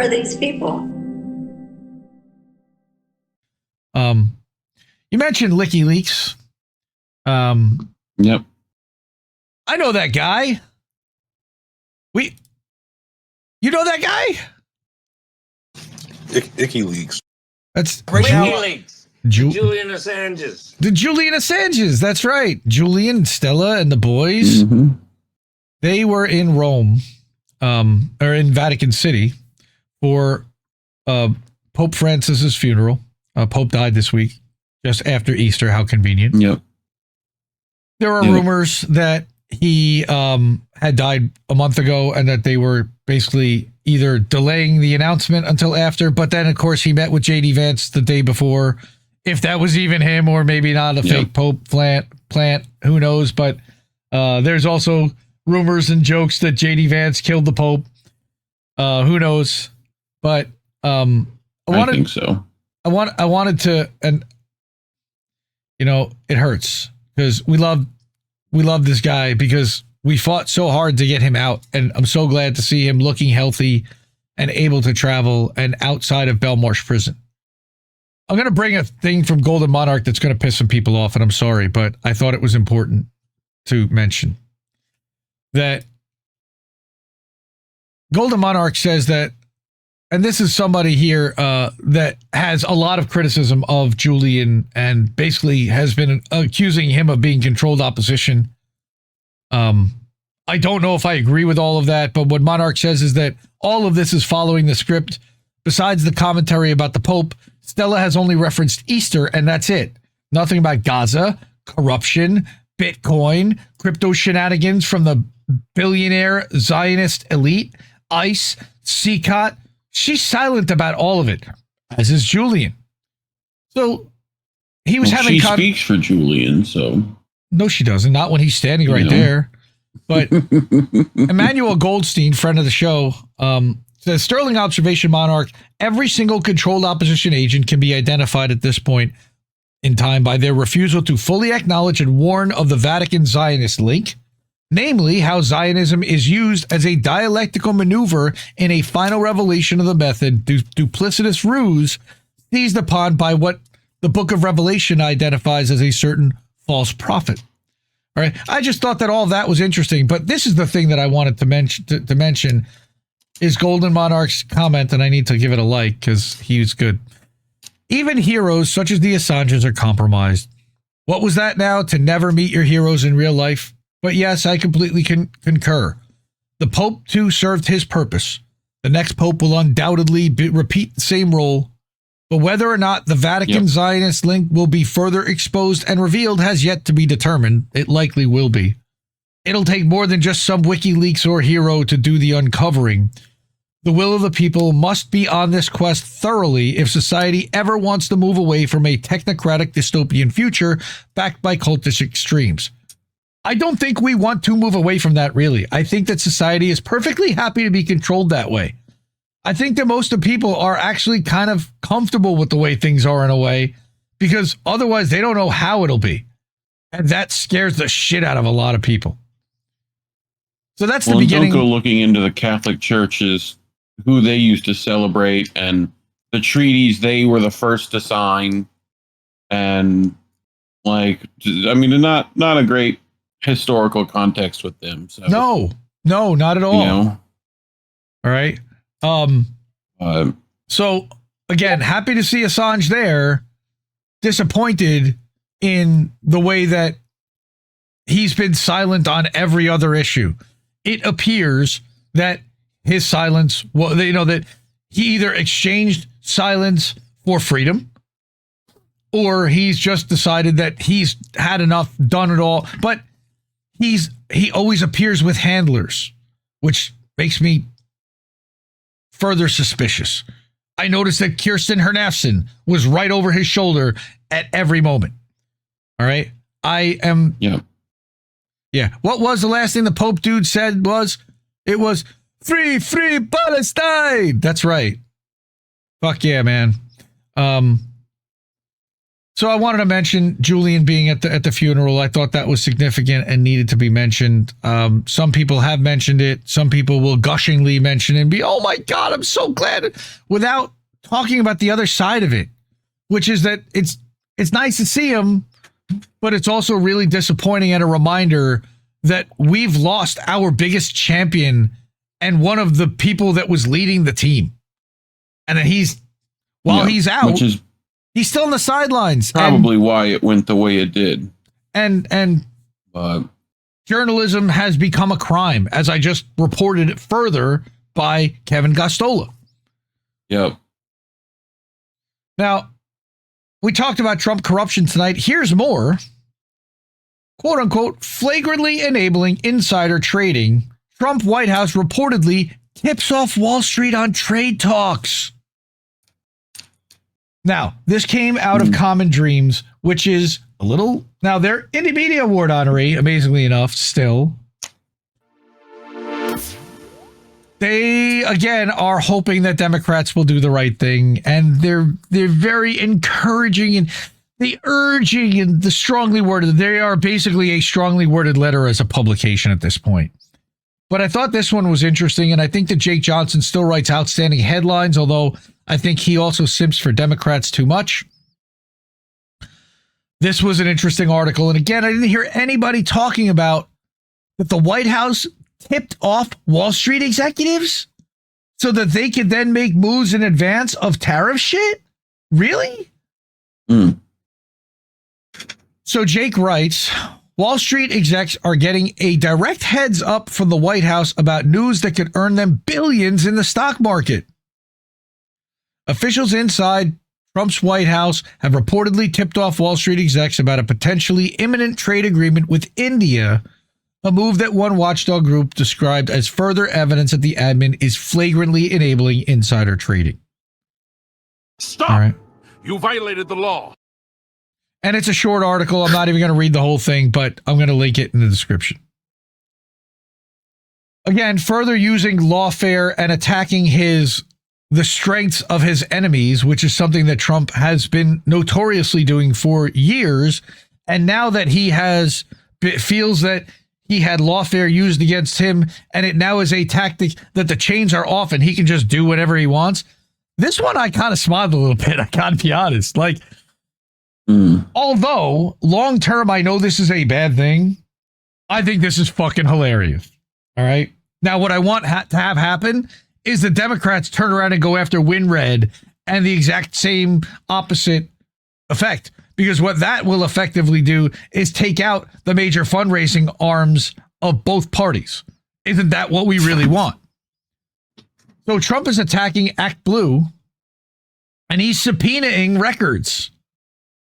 are these people? You mentioned Licky Leaks. Yep. I know that guy. You know that guy? Icky Leaks. That's WikiLeaks. Julian Assange's. The Julian Assanges. That's right. Julian, Stella, and the boys. Mm-hmm. They were in Rome, or in Vatican City, for Pope Francis's funeral. Pope died this week, just after Easter. How convenient. Yep. There are rumors that he had died a month ago and that they were basically either delaying the announcement until after, but then, of course, he met with J.D. Vance the day before. If that was even him or maybe not a fake Pope plant, who knows? But there's also rumors and jokes that J.D. Vance killed the Pope. Who knows? But I think so. I wanted to, and you know, it hurts because we love this guy because we fought so hard to get him out, and I'm so glad to see him looking healthy and able to travel and outside of Belmarsh prison. I'm going to bring a thing from Golden Monarch that's going to piss some people off, and I'm sorry, but I thought it was important to mention that Golden Monarch says that, and this is somebody here that has a lot of criticism of Julian and basically has been accusing him of being controlled opposition. I don't know if I agree with all of that, but what Monarch says is that all of this is following the script. Besides the commentary about the Pope, Stella has only referenced Easter, and that's it. Nothing about Gaza, corruption, Bitcoin, crypto shenanigans from the billionaire Zionist elite, ICE, CCOT. She's silent about all of it, as is Julian. So he was having... She speaks for Julian, so... No, she doesn't. Not when he's standing right there. But Emmanuel Goldstein, friend of the show, says, Sterling observation, Monarch, every single controlled opposition agent can be identified at this point in time by their refusal to fully acknowledge and warn of the Vatican Zionist link, namely how Zionism is used as a dialectical maneuver in a final revelation of the method, duplicitous ruse seized upon by what the Book of Revelation identifies as a certain false prophet. All right. I just thought that all of that was interesting, but this is the thing that I wanted to mention is Golden Monarch's comment, and I need to give it a like because he was good. Even heroes such as the Assanges are compromised. What was that now? To never meet your heroes in real life? But yes, I completely concur. The Pope, too, served his purpose. The next Pope will undoubtedly repeat the same role. But whether or not the Vatican Zionist link will be further exposed and revealed has yet to be determined. It likely will be. It'll take more than just some WikiLeaks or hero to do the uncovering. The will of the people must be on this quest thoroughly if society ever wants to move away from a technocratic dystopian future backed by cultish extremes. I don't think we want to move away from that, really. I think that society is perfectly happy to be controlled that way. I think that most of people are actually kind of comfortable with the way things are in a way, because otherwise they don't know how it'll be. And that scares the shit out of a lot of people. So that's the beginning. Don't go looking into the Catholic churches, who they used to celebrate, and the treaties they were the first to sign. And, like, I mean, not a great historical context with them. So No, not at all. You know? All right. So again, happy to see Assange there, disappointed in the way that he's been silent on every other issue. It appears that his silence, well, you know, that he either exchanged silence for freedom, or he's just decided that he's had enough, done it all. But he always appears with handlers, which makes me further suspicious. I noticed that Kirsten Hernafson was right over his shoulder at every moment. All right. I am. Yeah. Yeah. What was the last thing the Pope dude said it was free Palestine. That's right. Fuck yeah, man. So I wanted to mention Julian being at the funeral. I thought that was significant and needed to be mentioned. Some people have mentioned it. Some people will gushingly mention it and be, oh my God, I'm so glad, without talking about the other side of it, which is that it's nice to see him, but it's also really disappointing and a reminder that we've lost our biggest champion and one of the people that was leading the team. And that he's out, which is he's still on the sidelines. Probably why it went the way it did. And journalism has become a crime, as I just reported it further by Kevin Gostola. Yep. Now, we talked about Trump corruption tonight. Here's more. Quote unquote, flagrantly enabling insider trading. Trump White House reportedly tips off Wall Street on trade talks. Now, this came out of Common Dreams, which is a little... Now, they're Indie Media Award honoree, amazingly enough, still. They, again, are hoping that Democrats will do the right thing, and they're very encouraging and the urging and the strongly worded. They are basically a strongly worded letter as a publication at this point. But I thought this one was interesting, and I think that Jake Johnson still writes outstanding headlines, although I think he also simps for Democrats too much. This was an interesting article, and again, I didn't hear anybody talking about that the White House tipped off Wall Street executives so that they could then make moves in advance of tariff shit? Really? So Jake writes, Wall Street execs are getting a direct heads up from the White House about news that could earn them billions in the stock market. Officials inside Trump's White House have reportedly tipped off Wall Street execs about a potentially imminent trade agreement with India, a move that one watchdog group described as further evidence that the admin is flagrantly enabling insider trading. Stop! All right. You violated the law. And it's a short article. I'm not even going to read the whole thing, but I'm going to link it in the description. Again, further using lawfare and attacking the strengths of his enemies, which is something that Trump has been notoriously doing for years. And now that he feels that he had lawfare used against him, and it now is a tactic that the chains are off and he can just do whatever he wants. This one, I kind of smiled a little bit. I gotta be honest. Like, although long term, I know this is a bad thing, I think this is fucking hilarious. All right. Now, what I want to have happen is the Democrats turn around and go after WinRed and the exact same opposite effect. Because what that will effectively do is take out the major fundraising arms of both parties. Isn't that what we really want? So Trump is attacking ActBlue and he's subpoenaing records.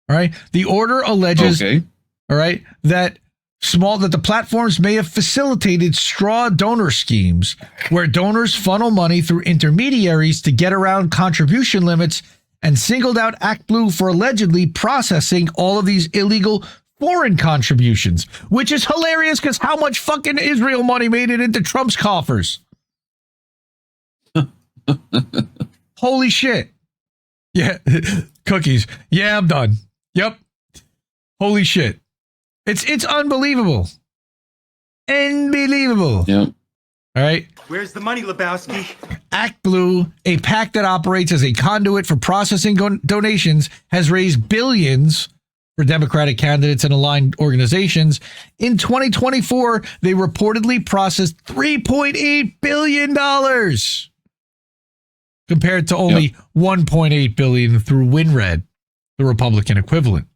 All right. The order alleges, all right, that the platforms may have facilitated straw donor schemes where donors funnel money through intermediaries to get around contribution limits, and singled out ActBlue for allegedly processing all of these illegal foreign contributions, which is hilarious because how much fucking Israel money made it into Trump's coffers? Holy shit. Yeah. Cookies. Yeah, I'm done. Yep. Holy shit. It's unbelievable. Unbelievable. Yep. All right. Where's the money, Lebowski? ActBlue, a PAC that operates as a conduit for processing donations, has raised billions for Democratic candidates and aligned organizations. In 2024, they reportedly processed $3.8 billion compared to only $1.8 billion through WinRed, the Republican equivalent.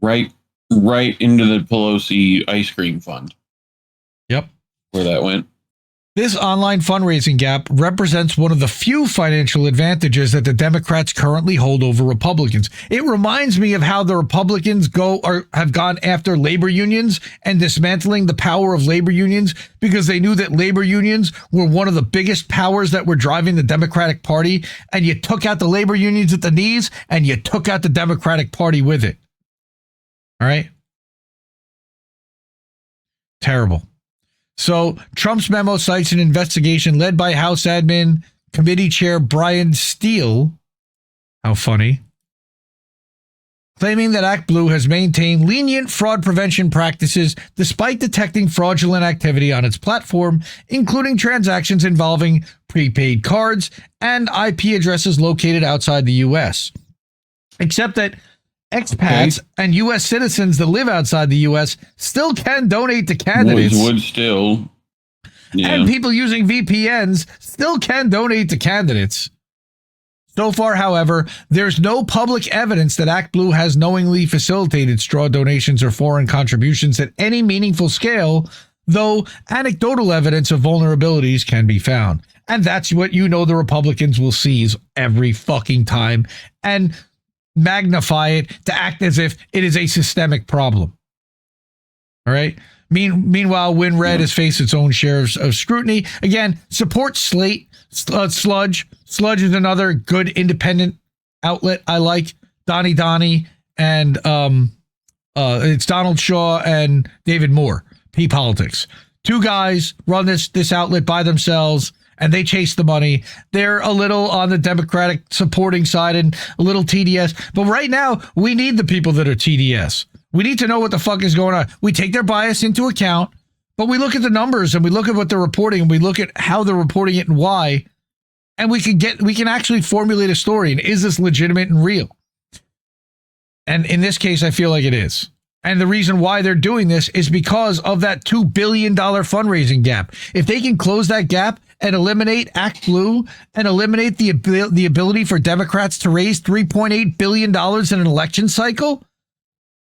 Right into the Pelosi ice cream fund. Yep. Where that went. This online fundraising gap represents one of the few financial advantages that the Democrats currently hold over Republicans. It reminds me of how the Republicans have gone after labor unions and dismantling the power of labor unions because they knew that labor unions were one of the biggest powers that were driving the Democratic Party, and you took out the labor unions at the knees and you took out the Democratic Party with it. All right? Terrible. So Trump's memo cites an investigation led by House Admin Committee Chair Brian Steele. How funny. claiming that ActBlue has maintained lenient fraud prevention practices despite detecting fraudulent activity on its platform, including transactions involving prepaid cards and IP addresses located outside the U.S. Except that expats and U.S. citizens that live outside the U.S. still can donate to candidates. Would still. Yeah. And people using VPNs still can donate to candidates. So far, however, there's no public evidence that ActBlue has knowingly facilitated straw donations or foreign contributions at any meaningful scale, though anecdotal evidence of vulnerabilities can be found. And that's what the Republicans will seize every fucking time and magnify it to act as if it is a systemic problem. All right? Meanwhile, WinRed has faced its own share of scrutiny. Again, support Slate, Sludge. Sludge is another good independent outlet I like. Donnie, and it's Donald Shaw and David Moore, P-Politics. Two guys run this outlet by themselves, and they chase the money. They're a little on the Democratic supporting side and a little TDS. But right now, we need the people that are TDS. We need to know what the fuck is going on. We take their bias into account, but we look at the numbers and we look at what they're reporting and we look at how they're reporting it and why, and we can actually formulate a story. And is this legitimate and real? And in this case, I feel like it is. And the reason why they're doing this is because of that $2 billion fundraising gap. If they can close that gap and eliminate ActBlue and eliminate the ability for Democrats to raise $3.8 billion in an election cycle,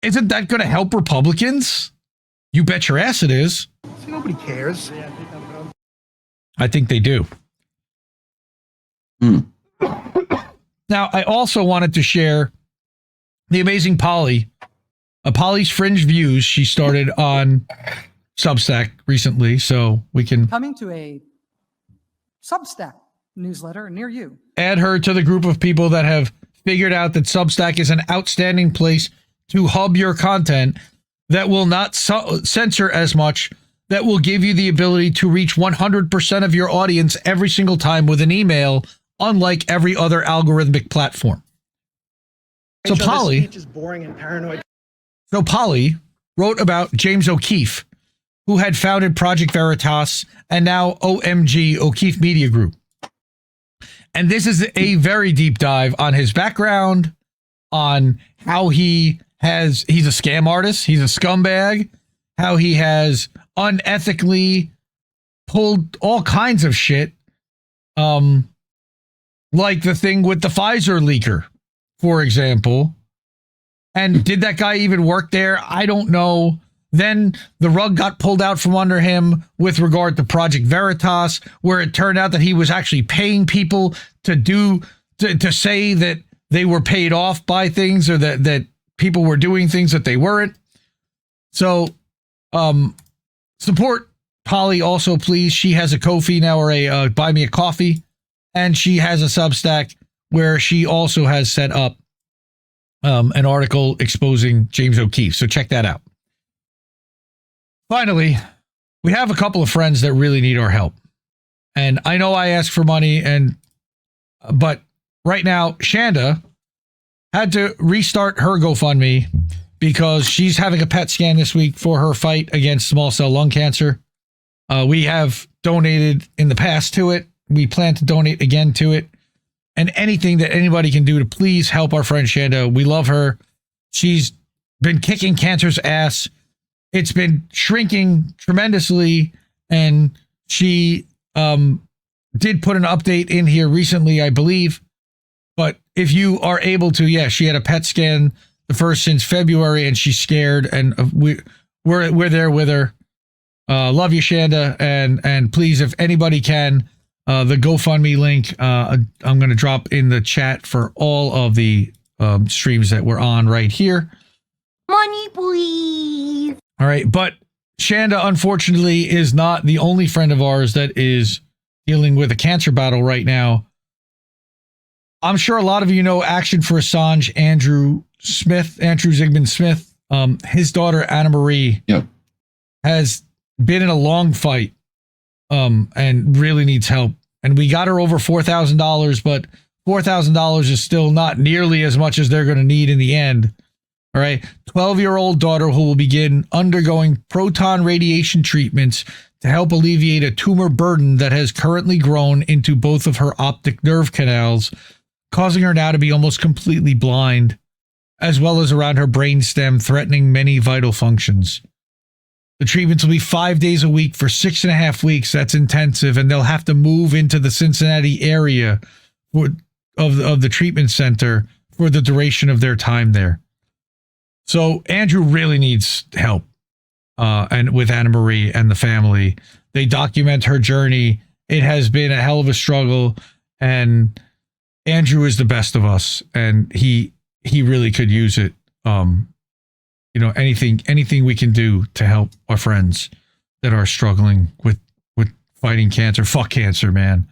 isn't that going to help Republicans? You bet your ass it is. See, nobody cares. I think they do. Now, I also wanted to share the amazing Polly. Polly's Fringe Views she started on Substack recently, so we can coming to a Substack newsletter near you. Add her to the group of people that have figured out that Substack is an outstanding place to hub your content, that will not censor as much, that will give you the ability to reach 100% of your audience every single time with an email, unlike every other algorithmic platform. So Polly is boring and paranoid. So Polly wrote about James O'Keefe, who had founded Project Veritas and now OMG, O'Keefe Media Group. And this is a very deep dive on his background, on how he's a scam artist, he's a scumbag, how he has unethically pulled all kinds of shit, like the thing with the Pfizer leaker, for example. And did that guy even work there? I don't know. Then the rug got pulled out from under him with regard to Project Veritas, where it turned out that he was actually paying people to say that they were paid off by things, or that people were doing things that they weren't. So support Polly also, please. She has a Ko-fi now, or a Buy Me a Coffee, and she has a Substack where she also has set up an article exposing James O'Keefe. So check that out. Finally, we have a couple of friends that really need our help. And I know I ask for money, but right now, Chanda had to restart her GoFundMe because she's having a PET scan this week for her fight against small cell lung cancer. We have donated in the past to it. We plan to donate again to it. And anything that anybody can do to please help our friend Chanda. We love her. She's been kicking cancer's ass. It's been shrinking tremendously. And she did put an update in here recently, I believe. But if you are able to, she had a PET scan, the first since February, and she's scared. And we're there with her. Love you, Chanda. And please, if anybody can, the GoFundMe link, I'm going to drop in the chat for all of the streams that we're on right here. Money, please. All right. But Chanda, unfortunately, is not the only friend of ours that is dealing with a cancer battle right now. I'm sure a lot of you know Action for Assange, Andrew Zygmunt Smith. His daughter, AnnaMari, has been in a long fight and really needs help. And we got her over $4,000, but $4,000 is still not nearly as much as they're going to need in the end. All right. 12-year-old daughter who will begin undergoing proton radiation treatments to help alleviate a tumor burden that has currently grown into both of her optic nerve canals, causing her now to be almost completely blind, as well as around her brainstem, threatening many vital functions. The treatments will be 5 days a week for 6.5 weeks. That's intensive, and they'll have to move into the Cincinnati area of the treatment center for the duration of their time there. So Andrew really needs help, and with AnnaMari and the family. They document her journey. It has been a hell of a struggle, and Andrew is the best of us, and he really could use it. Anything we can do to help our friends that are struggling with fighting cancer. Fuck cancer, man.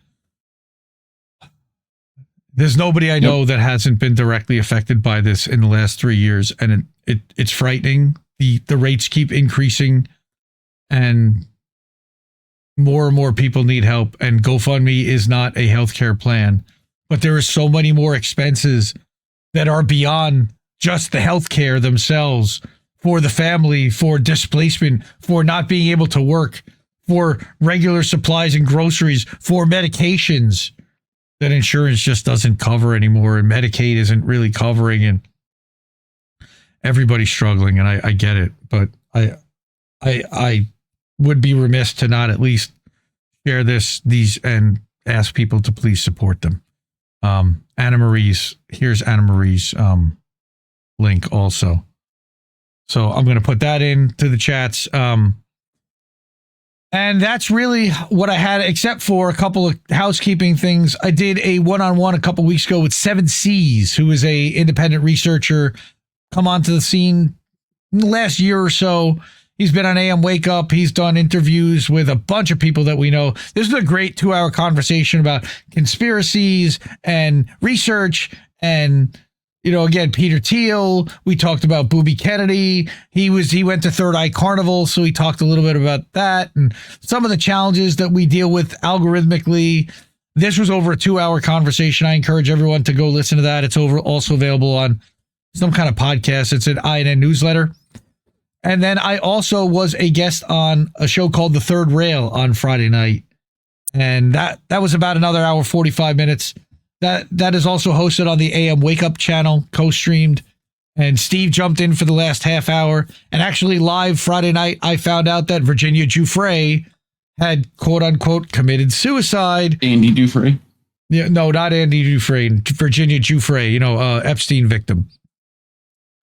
There's nobody I know that hasn't been directly affected by this in the last 3 years, and it's frightening. The rates keep increasing, and more people need help. And GoFundMe is not a healthcare plan, but there are so many more expenses that are beyond just the healthcare themselves, for the family, for displacement, for not being able to work, for regular supplies and groceries, for medications that insurance just doesn't cover anymore, and Medicaid isn't really covering, and everybody's struggling, and I get it, but I would be remiss to not at least share these and ask people to please support them. Here's AnnaMari's link also. So I'm going to put that into the chats. And that's really what I had, except for a couple of housekeeping things. I did a one-on-one a couple weeks ago with 7Cs, who is a independent researcher, come onto the scene in the last year or so. He's been on AM Wake Up. He's done interviews with a bunch of people that we know. This was a great 2-hour conversation about conspiracies and research and, again, Peter Thiel. We talked about Booby Kennedy. He went to Third Eye Carnival, so he talked a little bit about that and some of the challenges that we deal with algorithmically. This was over a 2-hour conversation. I encourage everyone to go listen to that. It's also available on some kind of podcast. It's an INN newsletter. And then I also was a guest on a show called The Third Rail on Friday night. And that was about another hour, 45 minutes. That is also hosted on the AM Wake Up channel, co-streamed. And Steve jumped in for the last half hour. And actually live Friday night, I found out that Virginia Giuffre had, quote unquote, committed suicide. Andy Dufresne? Yeah, no, not Andy Dufresne. Virginia Giuffre, Epstein victim.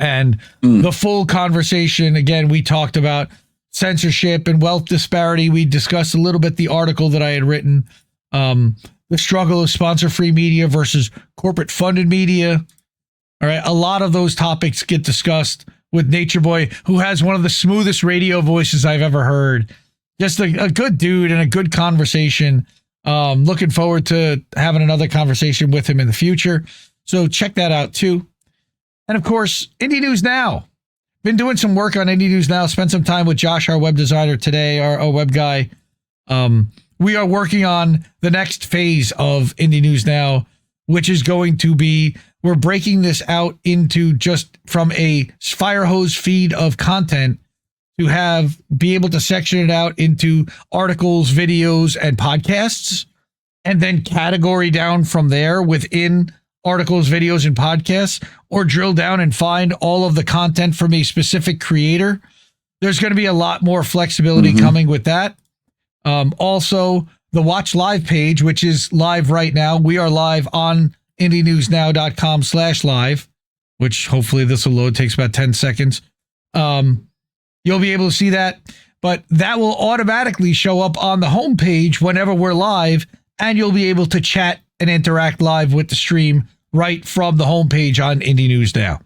And the full conversation, again, we talked about censorship and wealth disparity. We discussed a little bit the article that I had written, the struggle of sponsor-free media versus corporate-funded media. All right, a lot of those topics get discussed with Nature Boy, who has one of the smoothest radio voices I've ever heard. Just a good dude and a good conversation. Looking forward to having another conversation with him in the future. So check that out, too. And of course, Indie News Now. Been doing some work on Indie News Now. Spent some time with Josh, our web designer today, our web guy. We are working on the next phase of Indie News Now, which is going to be, we're breaking this out into just from a fire hose feed of content to be able to section it out into articles, videos, and podcasts, and then category down from there within articles, videos, and podcasts, or drill down and find all of the content from a specific creator. There's going to be a lot more flexibility coming with that. Also, the Watch Live page, which is live right now. We are live on indienewsnow.com/live, which hopefully this will load. Takes about 10 seconds. You'll be able to see that, but that will automatically show up on the homepage whenever we're live, and you'll be able to chat and interact live with the stream right from the homepage on Indie News Now.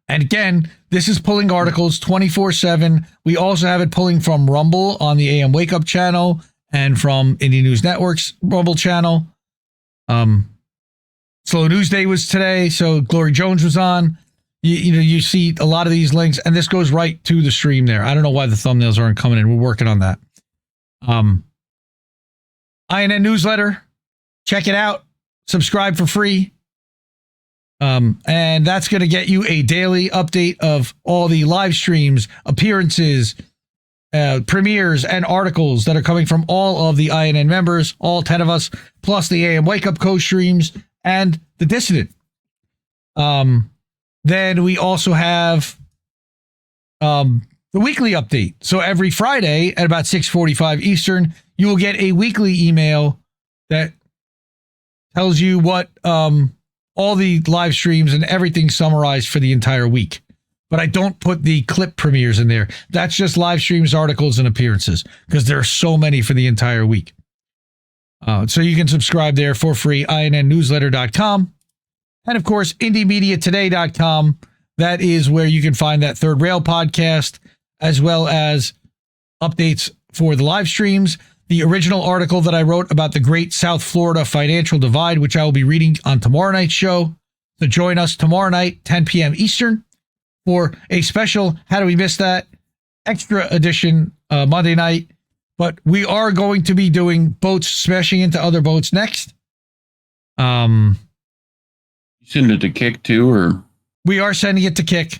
And again, this is pulling articles 24/7. We also have it pulling from Rumble on the AM Wake Up channel and from Indie News Network's Rumble channel. Slow News Day was today, so Glory Jones was on. You see a lot of these links, and this goes right to the stream there. I don't know why the thumbnails aren't coming in. We're working on that. INN newsletter. Check it out. Subscribe for free. And that's going to get you a daily update of all the live streams, appearances, premieres, and articles that are coming from all of the INN members, all 10 of us, plus the AM Wake Up co-streams and the Dissident. Then we also have the weekly update. So every Friday at about 6:45 Eastern, you will get a weekly email that tells you what all the live streams and everything summarized for the entire week. But I don't put the clip premieres in there. That's just live streams, articles, and appearances because there are so many for the entire week. So you can subscribe there for free, INNnewsletter.com. And of course, IndieMediaToday.com. That is where you can find that Third Rail podcast, as well as updates for the live streams. The original article that I wrote about the Great South Florida Financial Divide, which I will be reading on tomorrow night's show. So join us tomorrow night, 10 p.m. Eastern, for a special How Do We Miss That? Extra edition Monday night. But we are going to be doing boats smashing into other boats next. You send it to Kick too, or? We are sending it to Kick.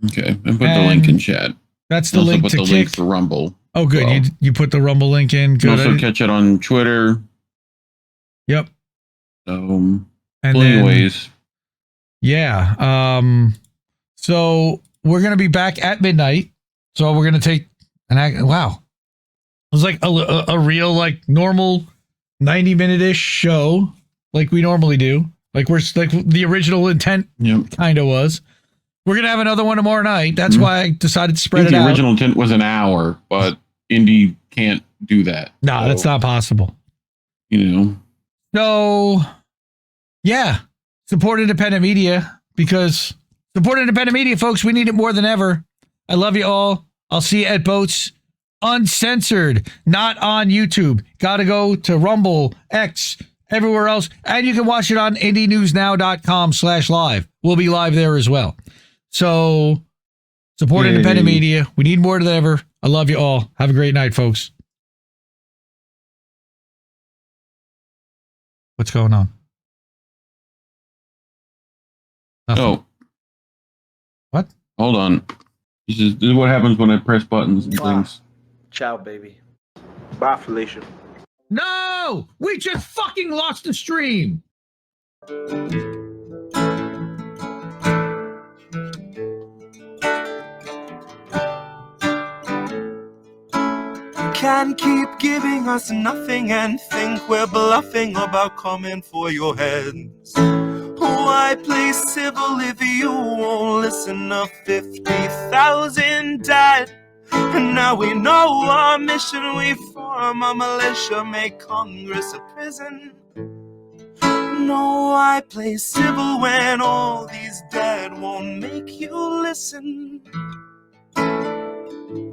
Okay, and put the link in chat. That's the link to Kick. Link for Rumble. Oh, good. Well, you put the Rumble link in. Good. You also catch it on Twitter. Yep. So, anyways. Yeah. So we're going to be back at midnight. So we're going to take wow. It was like a real, like, normal 90-minute-ish show, like we normally do. Like the original intent kind of was. We're going to have another one tomorrow night. That's why I decided to spread it out. The original intent was an hour, but Indy can't do that. No, that's not possible. You know. So, yeah. Support independent media, because support independent media, folks. We need it more than ever. I love you all. I'll see you at Boats Uncensored, not on YouTube. Got to go to Rumble, X, everywhere else. And you can watch it on indienewsnow.com/live. We'll be live there as well. So support independent media. We need more than ever. I love you all. Have a great night, folks. What's going on? Nothing. Oh. What? Hold on. This is what happens when I press buttons and things. Ciao, baby. Bye, Felicia. No! We just fucking lost the stream! Can keep giving us nothing and think we're bluffing about coming for your heads. Why play civil if you won't listen to 50,000 dead? And now we know our mission, we form a militia, make Congress a prison. No, I play civil when all these dead won't make you listen.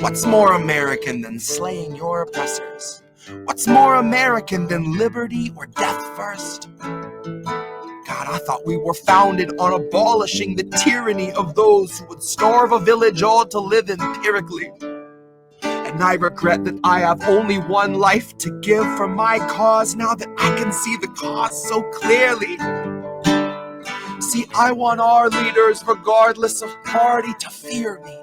What's more American than slaying your oppressors? What's more American than liberty or death first? God, I thought we were founded on abolishing the tyranny of those who would starve a village all to live empirically. And I regret that I have only one life to give for my cause now that I can see the cause so clearly. See, I want our leaders, regardless of party, to fear me.